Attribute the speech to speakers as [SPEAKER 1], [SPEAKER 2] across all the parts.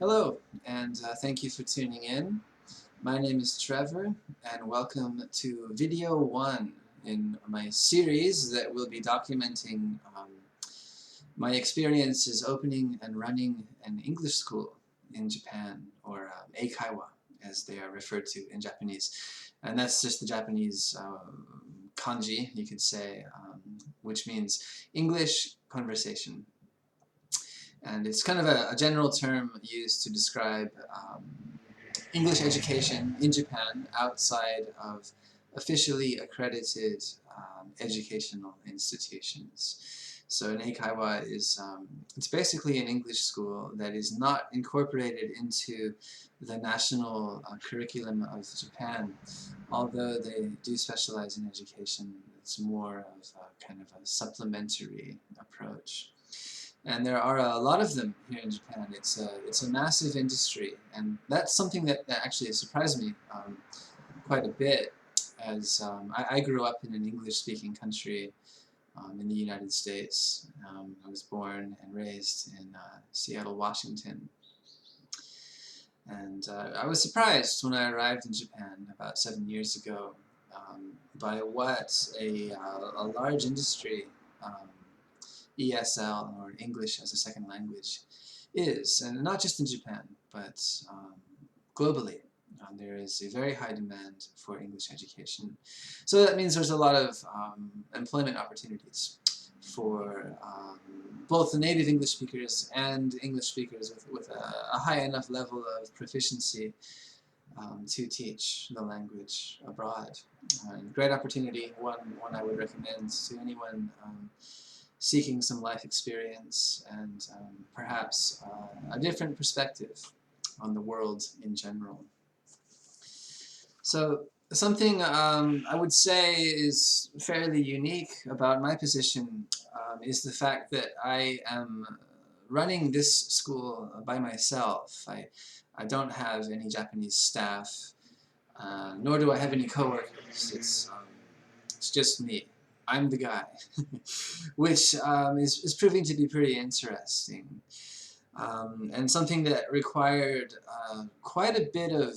[SPEAKER 1] Hello, and thank you for tuning in. My name is Trevor, and welcome to video 1 in my series that will be documenting my experiences opening and running an English school in Japan, or eikaiwa, as they are referred to in Japanese. And that's just the Japanese kanji, you could say, which means English conversation. And it's kind of a general term used to describe English education in Japan outside of officially accredited educational institutions. So an eikaiwa is it's basically an English school that is not incorporated into the national curriculum of Japan. Although they do specialize in education, it's more of a kind of a supplementary approach. And there are a lot of them here in Japan. It's a massive industry, and that's something that actually surprised me quite a bit, as I grew up in an English-speaking country in the United States. I was born and raised in Seattle, Washington. And I was surprised when I arrived in Japan about 7 years ago by what a large industry ESL, or English as a Second Language, is, and not just in Japan, but globally. There is a very high demand for English education. So that means there's a lot of employment opportunities for both the native English speakers and English speakers with a high enough level of proficiency to teach the language abroad. Great opportunity, one I would recommend to anyone seeking some life experience and perhaps a different perspective on the world in general. So something I would say is fairly unique about my position is the fact that I am running this school by myself. I don't have any Japanese staff, nor do I have any coworkers. It's just me. I'm the guy, which is proving to be pretty interesting, and something that required quite a bit of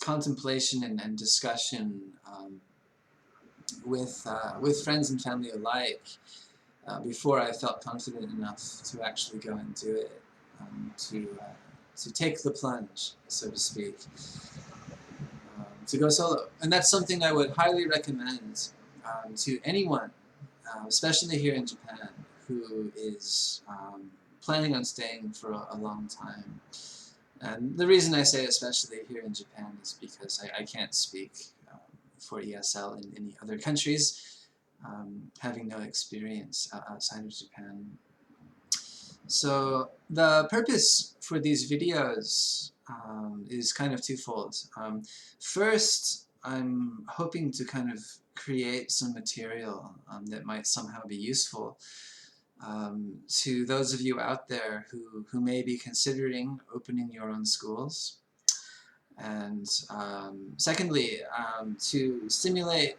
[SPEAKER 1] contemplation and discussion with friends and family alike before I felt confident enough to actually go and do it, to take the plunge, so to speak, to go solo. And that's something I would highly recommend to anyone, especially here in Japan, who is planning on staying for a long time. And the reason I say especially here in Japan is because I can't speak for ESL in any other countries, having no experience outside of Japan. So the purpose for these videos is kind of twofold. First, I'm hoping to kind of create some material that might somehow be useful to those of you out there who may be considering opening your own schools. And secondly, to stimulate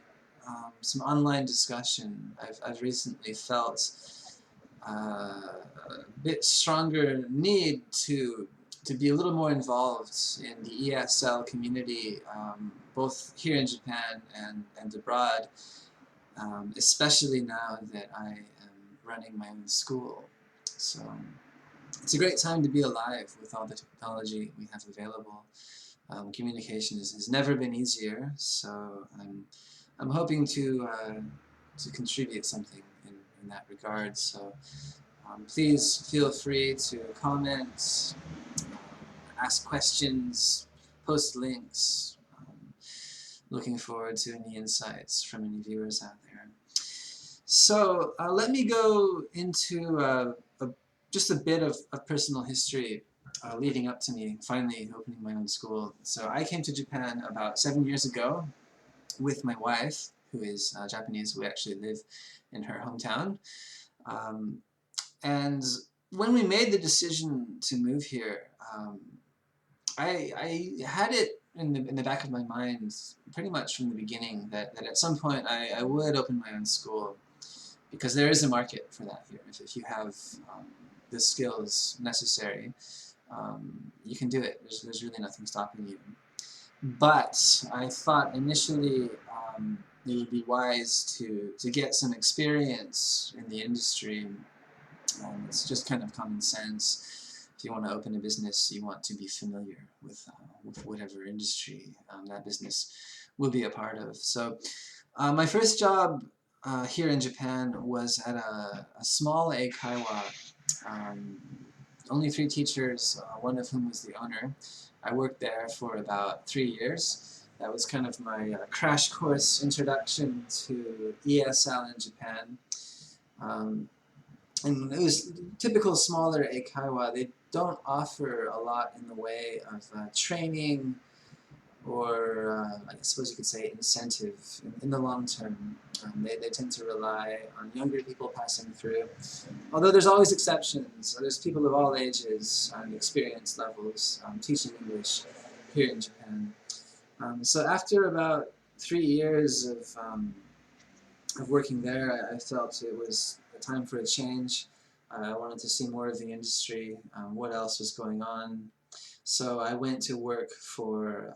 [SPEAKER 1] some online discussion. I've recently felt a bit stronger need to be a little more involved in the ESL community, both here in Japan and abroad, especially now that I am running my own school. So it's a great time to be alive with all the technology we have available. Communication has never been easier, so I'm hoping to contribute something in that regard. So please feel free to comment, ask questions, post links. Looking forward to any insights from any viewers out there. So let me go into just a bit of personal history leading up to me finally opening my own school. So I came to Japan about 7 years ago with my wife, who is Japanese. We actually live in her hometown. And when we made the decision to move here, I had it in the back of my mind pretty much from the beginning that at some point I would open my own school, because there is a market for that here. If you have the skills necessary, you can do it. There's really nothing stopping you. But I thought initially it would be wise to get some experience in the industry. It's just kind of common sense. If you want to open a business, you want to be familiar with whatever industry that business will be a part of. So my first job here in Japan was at a small eikaiwa. Only 3 teachers, one of whom was the owner. I worked there for about 3 years. That was kind of my crash course introduction to ESL in Japan. And it was typical smaller eikaiwa. They don't offer a lot in the way of training or I suppose you could say incentive in the long term. They tend to rely on younger people passing through, although there's always exceptions. There's people of all ages and experience levels teaching English here in Japan. So after about 3 years of working there, I felt it was a time for a change. I wanted to see more of the industry, what else was going on. So I went to work for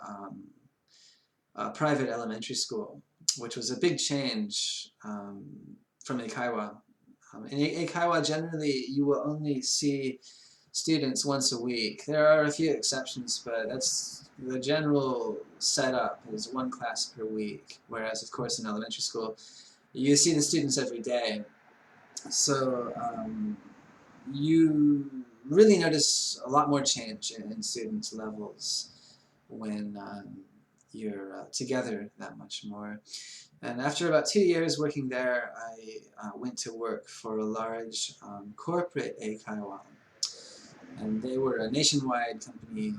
[SPEAKER 1] a private elementary school, which was a big change from eikaiwa. In eikaiwa, generally, you will only see students once a week. There are a few exceptions, but that's the general setup is 1 class per week, whereas, of course, in elementary school, you see the students every day. So you really notice a lot more change in students' levels when you're together that much more. And after about 2 years working there, I went to work for a large corporate eikaiwa. And they were a nationwide company.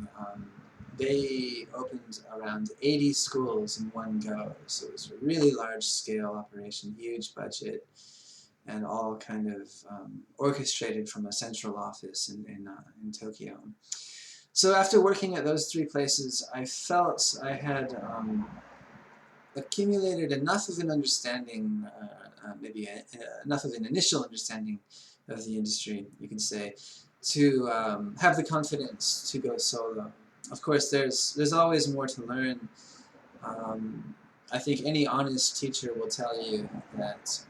[SPEAKER 1] They opened around 80 schools in one go. So it was a really large-scale operation, huge budget, and all kind of orchestrated from a central office in Tokyo. So after working at those 3 places, I felt I had accumulated enough of an understanding, maybe enough of an initial understanding of the industry, you can say, to have the confidence to go solo. Of course, there's always more to learn. I think any honest teacher will tell you that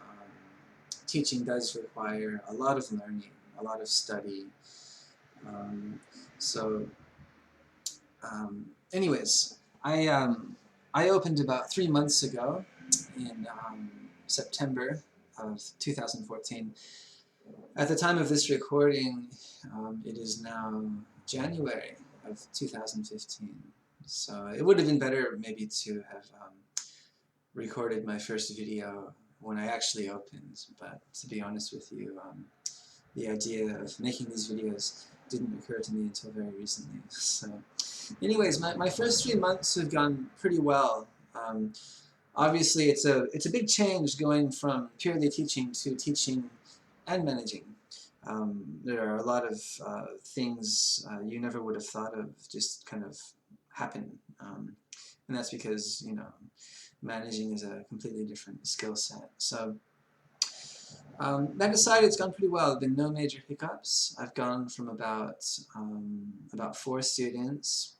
[SPEAKER 1] teaching does require a lot of learning, a lot of study. Anyways, I opened about 3 months ago in September of 2014. At the time of this recording, it is now January of 2015. So it would have been better maybe to have recorded my first video when I actually opened, but to be honest with you, the idea of making these videos didn't occur to me until very recently. So anyways, my first 3 months have gone pretty well. Obviously, it's a big change going from purely teaching to teaching and managing. There are a lot of things you never would have thought of just kind of happen, and that's because, you know, managing is a completely different skill set. So that aside, it's gone pretty well. There have been no major hiccups. I've gone from about 4 students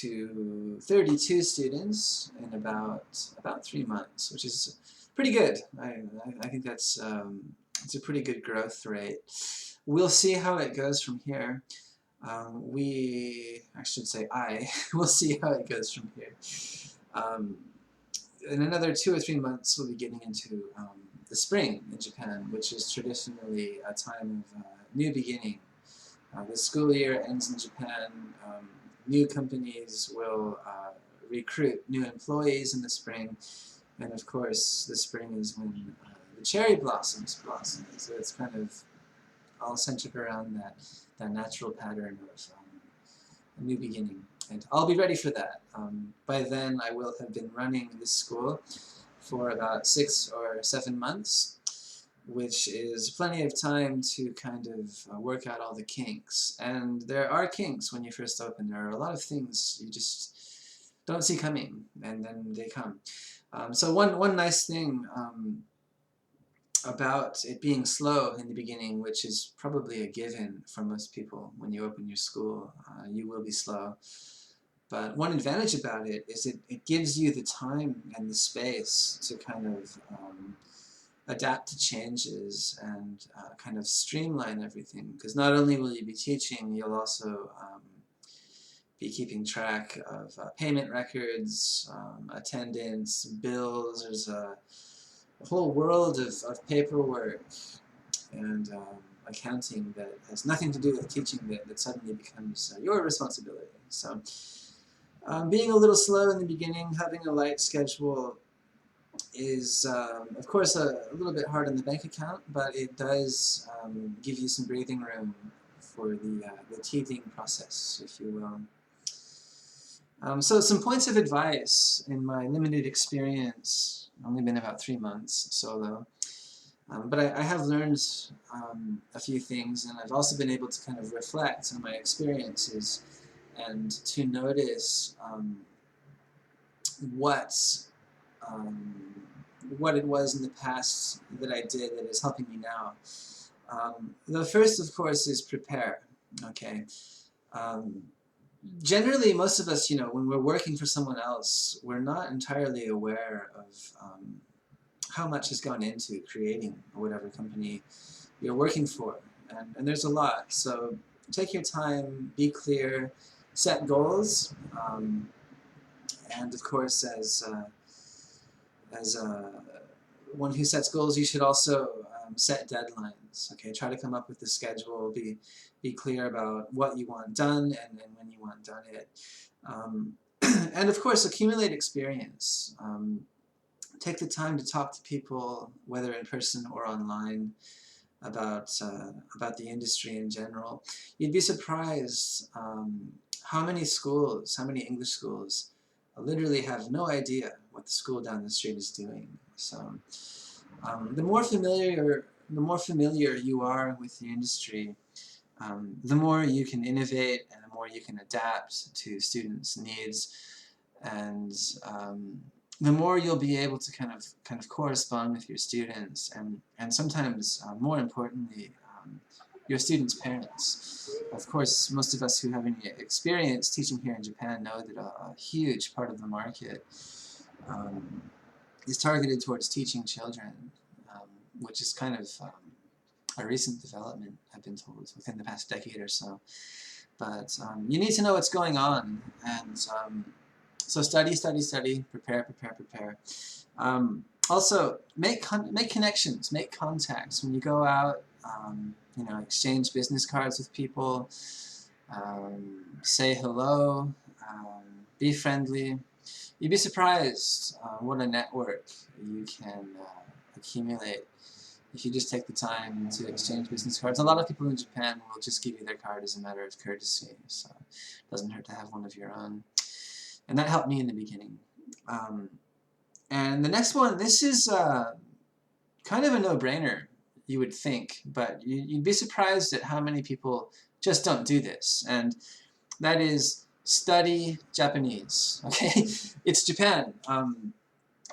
[SPEAKER 1] to 32 students in about 3 months, which is pretty good. I think that's it's a pretty good growth rate. We'll see how it goes from here. I should say will see how it goes from here. In another 2 or 3 months, we'll be getting into the spring in Japan, which is traditionally a time of new beginning. The school year ends in Japan. New companies will recruit new employees in the spring, and of course the spring is when the cherry blossoms blossom. So it's kind of all centered around that natural pattern of a new beginning. And I'll be ready for that. By then I will have been running this school for about 6 or 7 months, which is plenty of time to kind of work out all the kinks. And there are kinks when you first open. There are a lot of things you just don't see coming, and then they come. So one nice thing about it being slow in the beginning, which is probably a given for most people. When you open your school, you will be slow. But one advantage about it is it gives you the time and the space to kind of adapt to changes and kind of streamline everything. Because not only will you be teaching, you'll also be keeping track of payment records, attendance, bills. There's a whole world of paperwork and accounting that has nothing to do with teaching that suddenly becomes your responsibility. So being a little slow in the beginning, having a light schedule is, of course, a little bit hard on the bank account, but it does give you some breathing room for the teething process, if you will. So some points of advice in my limited experience, only been about 3 months solo, but I have learned a few things, and I've also been able to kind of reflect on my experiences and to notice what it was in the past that I did that is helping me now. The first, of course, is prepare. Okay. Generally, most of us, when we're working for someone else, we're not entirely aware of how much has gone into creating whatever company you're working for. And there's a lot. So take your time, be clear, set goals, and of course, as one who sets goals, you should also set deadlines. Okay, try to come up with the schedule. Be clear about what you want done and when you want done it. And of course, accumulate experience. Take the time to talk to people, whether in person or online, about the industry in general. You'd be surprised how many English schools literally have no idea what the school down the street is doing. So the more familiar you are with the industry, the more you can innovate and the more you can adapt to students' needs, and the more you'll be able to kind of correspond with your students and sometimes more importantly your students' parents. Of course, most of us who have any experience teaching here in Japan know that a huge part of the market is targeted towards teaching children, which is kind of a recent development, I've been told, within the past decade or so. But you need to know what's going on, and so study, prepare. Also, make connections, make contacts. When you go out, exchange business cards with people, say hello, be friendly. You'd be surprised what a network you can accumulate if you just take the time to exchange business cards. A lot of people in Japan will just give you their card as a matter of courtesy, so it doesn't hurt to have one of your own. And that helped me in the beginning. And the next one, this is kind of a no-brainer, you would think, but you'd be surprised at how many people just don't do this, and that is study Japanese. Okay, it's Japan.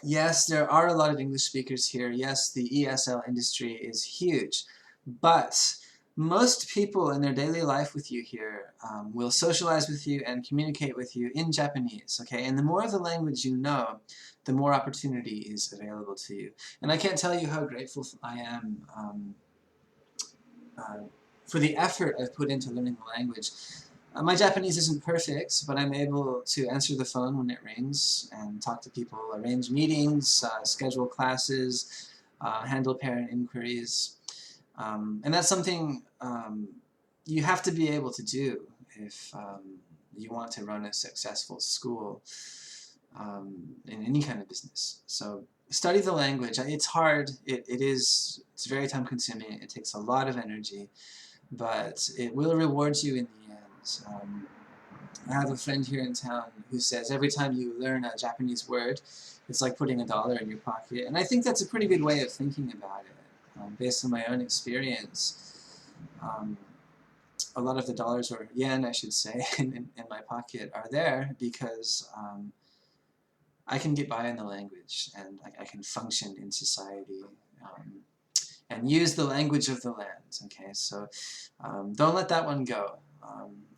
[SPEAKER 1] Yes, there are a lot of English speakers here. Yes, the ESL industry is huge, but most people in their daily life with you here will socialize with you and communicate with you in Japanese, okay? And the more of the language you know, the more opportunity is available to you. And I can't tell you how grateful I am for the effort I've put into learning the language. My Japanese isn't perfect, but I'm able to answer the phone when it rings and talk to people, arrange meetings, schedule classes, handle parent inquiries. And that's something you have to be able to do if you want to run a successful school in any kind of business. So study the language. It's hard. It's very time consuming. It takes a lot of energy, but it will reward you in the end. I have a friend here in town who says every time you learn a Japanese word, it's like putting $1 in your pocket. And I think that's a pretty good way of thinking about it. Based on my own experience, a lot of the dollars, or yen I should say, in my pocket are there because I can get by in the language and I can function in society. and use the language of the land. Okay, so don't let that one go.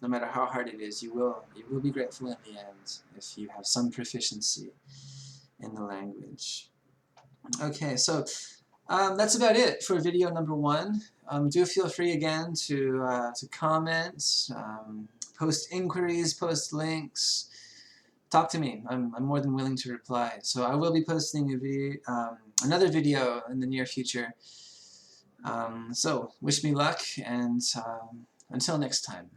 [SPEAKER 1] No matter how hard it is, you will be grateful in the end if you have some proficiency in the language. Okay, so that's about it for video number 1. Do feel free again to comment, post inquiries, post links, talk to me. I'm more than willing to reply. So I will be posting another video in the near future. So wish me luck, and until next time.